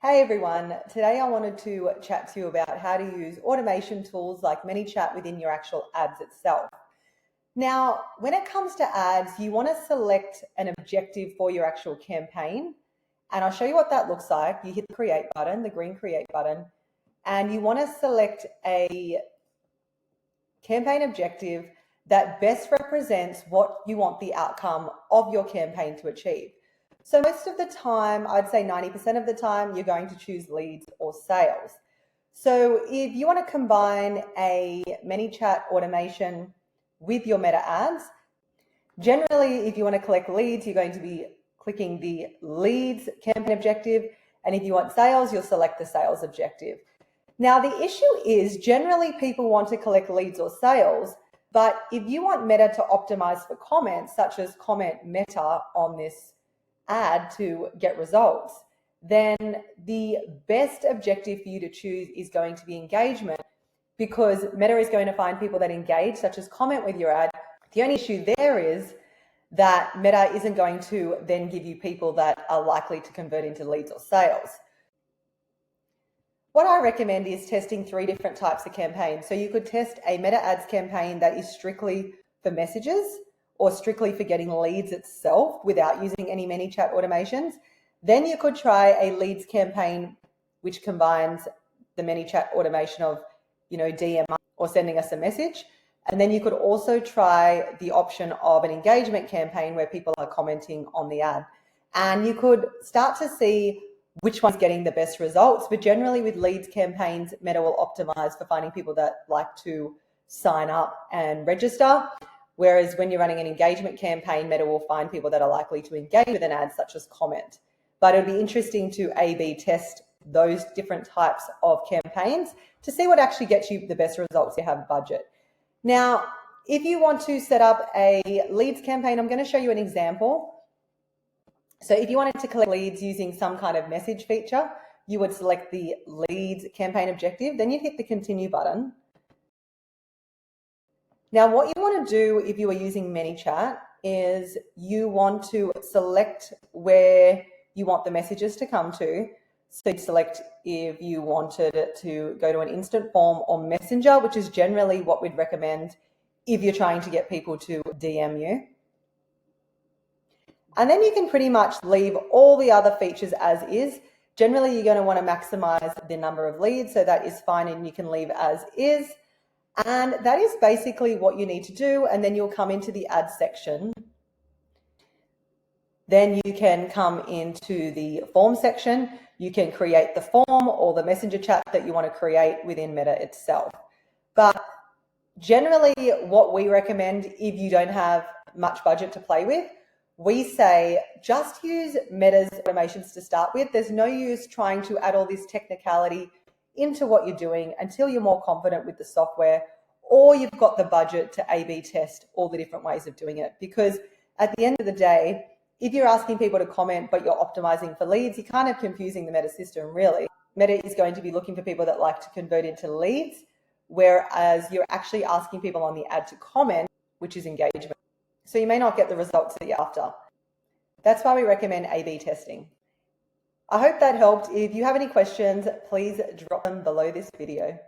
Hey everyone, today I wanted to chat to you about how to use automation tools like Manychat within your actual ads itself. Now, when it comes to ads, you want to select an objective for your actual campaign, and I'll show you what that looks like. You hit the create button, the green create button, and you want to select a campaign objective that best represents what you want the outcome of your campaign to achieve. So most of the time, I'd say 90% of the time, you're going to choose leads or sales. So if you want to combine a Manychat automation with your meta ads, generally, if you want to collect leads, you're going to be clicking the leads campaign objective. And if you want sales, you'll select the sales objective. Now, the issue is generally people want to collect leads or sales, but if you want Meta to optimize for comments, such as comment Meta on this ad to get results, then the best objective for you to choose is going to be engagement, because Meta is going to find people that engage, such as comment with your ad. The only issue there is that Meta isn't going to then give you people that are likely to convert into leads or sales. What I recommend is testing 3 different types of campaigns. So you could test a meta ads campaign that is strictly for messages or strictly for getting leads itself without using any Manychat automations. Then you could try a leads campaign which combines the Manychat automation of, DM or sending us a message. And then you could also try the option of an engagement campaign where people are commenting on the ad. And you could start to see which one's getting the best results. But generally with leads campaigns, Meta will optimize for finding people that like to sign up and register. Whereas when you're running an engagement campaign, Meta will find people that are likely to engage with an ad, such as comment. But it'll be interesting to A/B test those different types of campaigns to see what actually gets you the best results. You have budget. Now, if you want to set up a leads campaign, I'm going to show you an example. So if you wanted to collect leads using some kind of message feature, you would select the leads campaign objective, then you'd hit the continue button. Now, what you want to do if you are using Manychat is you want to select where you want the messages to come to. So you'd select if you wanted it to go to an instant form or messenger, which is generally what we'd recommend if you're trying to get people to DM you. And then you can pretty much leave all the other features as is. Generally, you're going to want to maximize the number of leads, so that is fine, and you can leave as is. And that is basically what you need to do. And then you'll come into the ad section. Then you can come into the form section. You can create the form or the messenger chat that you want to create within Meta itself. But generally, what we recommend if you don't have much budget to play with, we say just use Meta's automations to start with. There's no use trying to add all this technicality into what you're doing until you're more confident with the software, or you've got the budget to A/B test all the different ways of doing it. Because at the end of the day, if you're asking people to comment but you're optimizing for leads, you're kind of confusing the Meta system, really. Meta is going to be looking for people that like to convert into leads, whereas you're actually asking people on the ad to comment, which is engagement. So you may not get the results that you're after. That's why we recommend A/B testing. I hope that helped. If you have any questions, please drop them below this video.